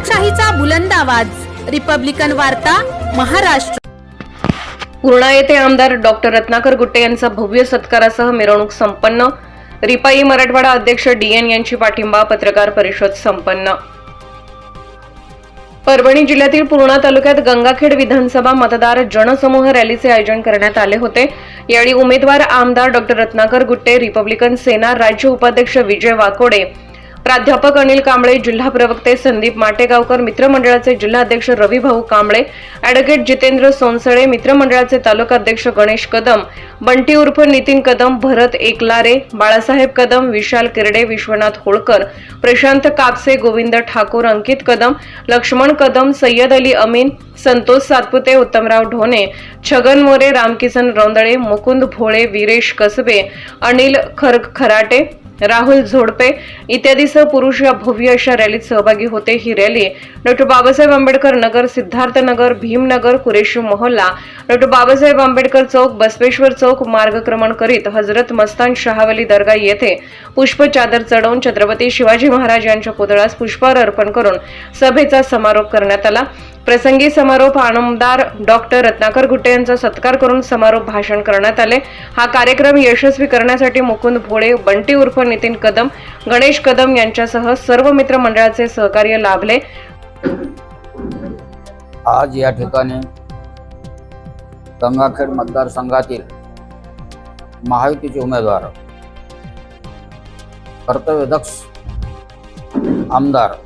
लोकशाहीचा बुलंद आवाज, रिपब्लिकन वार्ता, महाराष्ट्र। पूर्णा येथे आमदार डॉक्टर रत्नाकर गुट्टे यांचा भव्य सत्कारासह मिरवणूक संपन्न। रिपाई मराठवाडा अध्यक्ष DN यांची पाठिंबा पत्रकार परिषद संपन्न। परभणी जिल्ह्यातील पूर्णा तालुक्यात गंगाखेड विधानसभा मतदार जनसमूह रॅलीचे आयोजन करण्यात आले होते। यावेळी उमेदवार आमदार डॉक्टर रत्नाकर गुट्टे, रिपब्लिकन सेना राज्य उपाध्यक्ष विजय वाकोडे, प्राध्यापक अनिल कांबळे, जिल्हा प्रवक्ते संदीप माटेगावकर, मित्रमंडळाचे जिल्हाध्यक्ष रविभाऊ कांबळे, ॲडव्होकेट जितेंद्र सोनसळे, मित्रमंडळाचे तालुका अध्यक्ष गणेश कदम, बंटी उर्फ नितीन कदम, भरत एकलारे, बाळासाहेब कदम, विशाल किरडे, विश्वनाथ होळकर, प्रशांत कापसे, गोविंद ठाकूर, अंकित कदम, लक्ष्मण कदम, सय्यद अली अमीन, संतोष सातपुते, उत्तमराव ढोणे, छगन मोरे, रामकिसन रोंदळे, मुकुंद भोळे, वीरेश कसबे, अनिल खराटे, राहुल झोडपे इत्यादीसह पुरुष या भव्य अशा रॅलीत सहभागी होते। ही रॅली डॉक्टर बाबासाहेब आंबेडकर नगर, सिद्धार्थनगर, भीमनगर, कुरेशी मोहल्ला, डॉक्टर बाबासाहेब आंबेडकर चौक, बसवेश्वर चौक मार्गक्रमण करीत हजरत मस्तान शाहवली दर्गा येथे पुष्प चादर चढवून छत्रपती शिवाजी महाराज यांच्या पुतळ्यास पुष्पहार अर्पण करून सभेचा समारोप करण्यात आला। प्रसंगी समारोप आमदार डॉक्टर रत्नाकर गुट्टे यांचा सत्कार करून समारोप भाषण करण्यात आले। हा कार्यक्रम यशस्वी करण्यासाठी मुकुंद भोळे, बंटी उर्फ नितीन कदम, गणेश कदम यांच्यासह सर्व मित्र मंडळाचे सहकार्य लाभले। आज या ठिकाणी गंगाखेड मतदारसंघातील महायुतीचे उमेदवार कर्तव्यदक्ष आमदार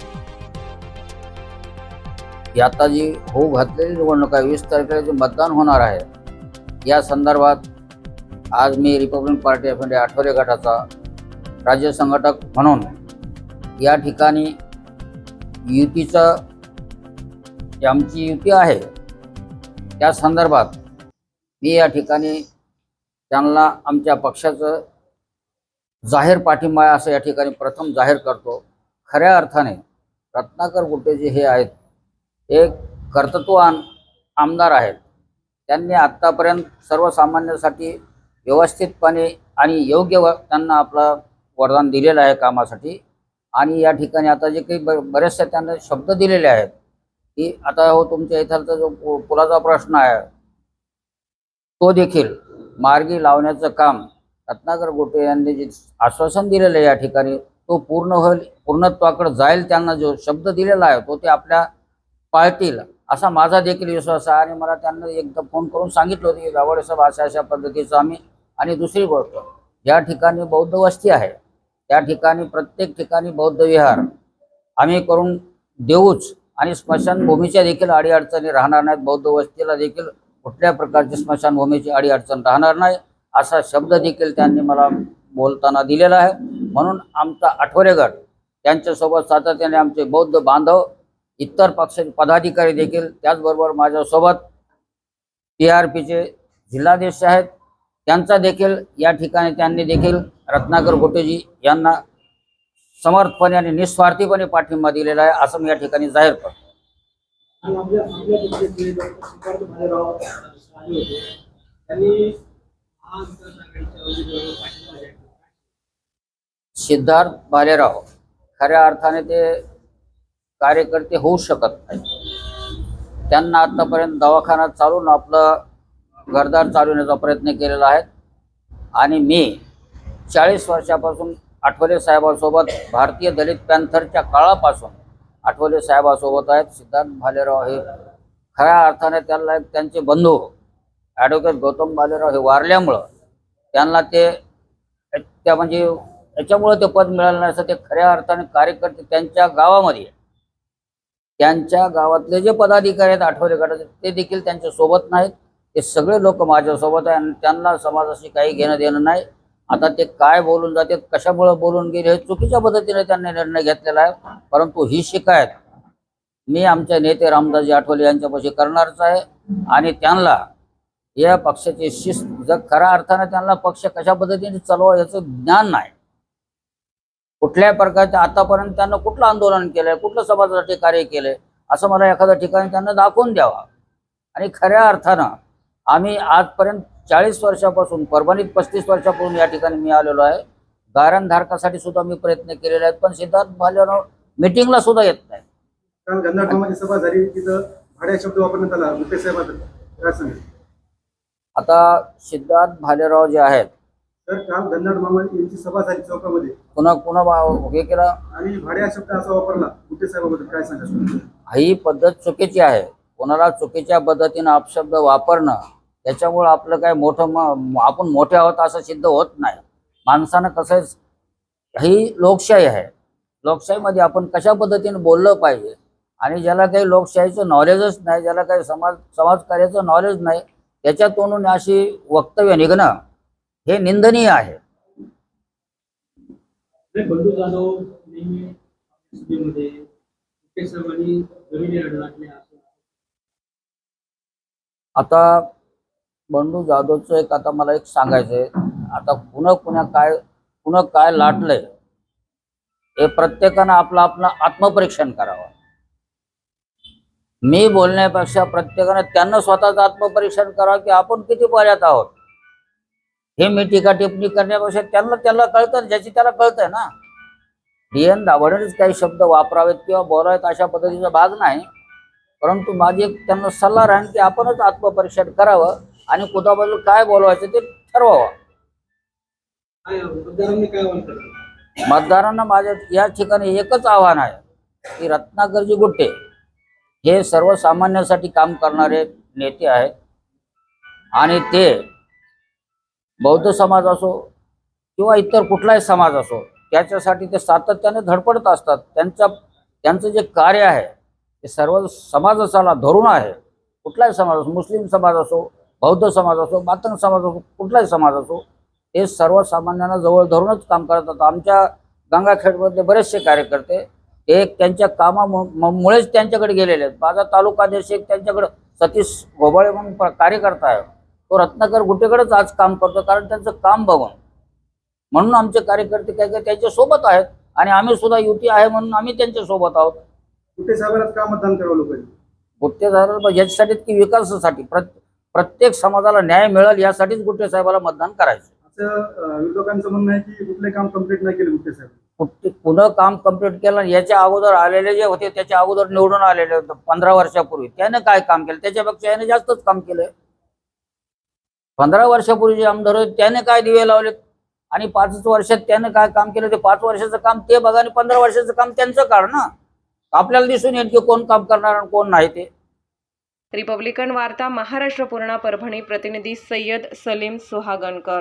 आता जी होऊ घातलेली निवडणूक आहे, 20 तारखेला जे मतदान होणार आहे, या संदर्भात आज मी Republican Party of India Athawale गटाचा राज्य संघटक म्हणून या ठिकाणी युतीचं जी आमची युती आहे त्या संदर्भात मी या ठिकाणी त्यांना आमच्या पक्षाचं जाहीर पाठिंबा असं या ठिकाणी प्रथम जाहीर करतो। खऱ्या अर्थाने रत्नाकर गुट्टे जे हे आहेत एक कर्तृत्ववान आमदार आहेत। त्यांनी आत्तापर्यंत सर्वसामान्यांसाठी व्यवस्थितपणे आणि योग्य त्यांना आपलं वरदान दिलेलं आहे कामासाठी। आणि या ठिकाणी आता जे काही बरेचसे त्यांना शब्द दिलेले आहेत की आता हो तुमच्या इथलचा जो पुलाचा प्रश्न आहे तो देखील मार्गी लावण्याचं काम रत्नाकर गुट्टे यांनी जे आश्वासन दिलेलं आहे या ठिकाणी तो पूर्ण होईल, पूर्णत्वाकडे जाईल। त्यांना जो शब्द दिलेला आहे तो ते आपल्या पाळतील असा माझा देखील विश्वास आहे। आणि मला त्यांना एकदा फोन करून सांगितलं होतं की गावडे साहेब अशा पद्धतीचं आम्ही, आणि दुसरी गोष्ट ज्या ठिकाणी बौद्ध वस्ती आहे त्या ठिकाणी प्रत्येक ठिकाणी बौद्ध विहार आम्ही करून देऊच, आणि स्मशानभूमीच्या देखील अडीअडचणी राहणार नाहीत। बौद्ध वस्तीला देखील कुठल्या प्रकारची स्मशानभूमीची अडीअडचण राहणार नाही असा शब्द देखील त्यांनी मला बोलताना दिलेला आहे। म्हणून आमचा आठवले गट त्यांच्यासोबत सातत्याने आमचे बौद्ध बांधव, इतर पक्षाचे पदाधिकारी देखील, त्याचबरोबर माझ्यासोबत TRPचे जिल्हाध्यक्ष आहेत, त्यांचा देखील या ठिकाणी त्यांनी देखील रत्नाकर गुट्टेजी यांना समर्थपणे आणि निस्वार्थीपणे पाठिंबा दिलेला आहे असं मी या ठिकाणी जाहीर करतो। सिद्धार्थ भालेराव खऱ्या अर्थाने ते कार्यकर्ते होऊ शकत नाही। त्यांना आतापर्यंत दवाखाना चालून आपलं घरदार चालवण्याचा प्रयत्न केलेला आहे। आणि मी 40 वर्षापासून आठवले साहेबांसोबत भारतीय दलित पॅन्थरच्या काळापासून आठवले साहेबांसोबत आहेत। सिद्धार्थ भालेराव हे खऱ्या अर्थाने त्यांना त्यांचे बंधू ॲडव्होकेट गौतम भालेराव हे वारल्यामुळं त्यांना ते त्या म्हणजे याच्यामुळं ते पद मिळालं नाही असं ते खऱ्या अर्थाने कार्यकर्ते त्यांच्या गावामध्ये, त्यांच्या गावातले जे पदाधिकारी आहेत आठवले गटाचे ते देखील त्यांच्या सोबत नाहीत। ते सगळे लोक माझ्यासोबत आहे आणि त्यांना समाजाशी काही घेणं देणं नाही। आता ते काय बोलून जाते, कशामुळे बोलून गेले हे चुकीच्या पद्धतीने त्यांनी निर्णय घेतलेला आहे। परंतु ही शिकायत मी आमचे नेते रामदासजी आठवले यांच्यापाशी करणारच आहे। आणि त्यांना या पक्षाची शिस्त, जर खऱ्या अर्थाने त्यांना पक्ष कशा पद्धतीने चालवा याचं ज्ञान नाही, कुठल्या प्रकारचं आतापर्यंत त्यांना कुठलं आंदोलन केलंय, कुठलं समाजासाठी कार्य केलंय असं मला एखाद्या ठिकाणी त्यांना दाखवून द्यावा। आणि खऱ्या अर्थानं आम्ही आजपर्यंत 40 वर्षापासून, परभणीत 35 वर्षापासून या ठिकाणी मी आलेलो आहे। गारणधारकासाठी सुद्धा मी प्रयत्न केलेले आहेत, पण सिद्धार्थ भालेराव मीटिंगला सुद्धा येत नाही। काल गंधाड मामाची सभा झाली, तिथं भाड्या शब्द वापरण्यात आला गुट्टे साहेबांना, काय सांगेल? आता सिद्धार्थ भालेराव जे आहेत, तर काल गंधाड मामा यांची सभा झाली चौकामध्ये पुन्हा पुन्हा हे केलं. आणि भाड्या शब्द असा वापरला गुट्टे साहेबाबद्दल, काय सांगाल? ही पद्धत चुकीची आहे. कोणाला चुकीच्या पद्धतीनं अपशब्द वापरणं, त्याच्यामुळे आपलं काय आपण मोठे आहोत असं सिद्ध होत नाही. माणसानं कसं आहे, ही लोकशाही आहे. लोकशाहीमध्ये आपण कशा पद्धतीने बोललं पाहिजे, आणि ज्याला काही लोकशाहीचं नॉलेजच नाही, ज्याला काही समाजकार्याचं नॉलेज नाही, त्याच्यातून अशी वक्तव्य निघणं हे निंदनीय आहे. बंडू जाधव नेहमी सभेमध्ये गुट्टे साहेबांनी जमिनी अडलाटल्या असं. आता बंडू जाधवचं एक आता मला एक सांगायचं आहे. आता पुन्हा काय लाटलंय हे प्रत्येकानं आपलं आत्मपरीक्षण करावं. मी बोलण्यापेक्षा प्रत्येकानं त्यांना स्वतःचं आत्मपरीक्षण करावं की आपण किती बऱ्यात आहोत. हे मी टीका टिप्पणी करण्यापेक्षा त्याला कळतं, ज्याची त्याला कळतंय ना. DN दाभाडेनेच काही शब्द वापरावेत किंवा बोलावेत अशा पद्धतीचा भाग नाही, परंतु माझी एक त्यांना सल्ला राहील की आपणच आत्मपरीक्षण करावं आणि कुणाबद्दल काय बोलवायचं ते ठरवावं. काय मतदारांनी काय आवाहन केलं? मतदारांना माझ्या या ठिकाणी एकच आव्हान आहे की रत्नाकरजी गुट्टे हे सर्वसामान्यांसाठी काम करणारे नेते आहेत, आणि ते बौद्ध समाज असो किंवा इतर कुठलाही समाज असो, त्याच्यासाठी ते सातत्याने धडपडत असतात. त्यांचं जे कार्य आहे ते सर्व समाजाला धरून आहे. कुठलाही समाज असो, मुस्लिम समाज असो, बौद्ध समाज असो, मातंग समाज असो, कुठलाही समाज असो, हे सर्वसामान्यांना जवळ धरूनच काम करतात. आमच्या गंगाखेडमधले बरेचसे कार्यकर्ते एक त्यांच्या कामामुळेच त्यांच्याकडे गेलेले आहेत. माझा तालुकाध्यक्ष एक त्यांच्याकडे सतीश घोबाळे म्हणून कार्यकर्ता आहे, तो रत्नाकर गुट्टेकडेच आज काम करतो, कारण त्यांचं काम बघून. म्हणून आमचे कार्यकर्ते काय त्यांच्या सोबत आहेत, आणि आम्ही सुद्धा युती आहे म्हणून आम्ही त्यांच्या सोबत आहोत. गुट्टे साहेबांनाच का मतदान करावं लोकांनी? गुट्टे साहेब याच्यासाठी की विकासासाठी, प्रत्येक समाजाला न्याय मिळेल यासाठीच गुट्टे साहेबाला मतदान करायचं. असं विरोधकांचं म्हणणं आहे की कुठले काम कंप्लीट नाही केले गुट्टे साहेब. पुन्हा काम कंप्लीट केलं. याच्या अगोदर आलेले जे होते, त्याच्या अगोदर निवडून आलेले होते 15 वर्षापूर्वी, त्याने काय काम केलं? त्याच्यापेक्षा याने जास्तच काम केलंय. 15 वर्षापूर्वी जे आमदार होते त्याने काय दिवे लावलेत, आणि 5 वर्षात त्याने काय काम केलं ते 5 वर्षाचं काम ते बघा, आणि 15 वर्षाचं काम त्यांचं काढ ना. आपल्याला दिसून येईल की कोण काम करणार आणि कोण नाही ते. रिपब्लिकन वार्ता महाराष्ट्र पूर्णा परभणी प्रतिनिधी सय्यद सलीम सुहागणकर.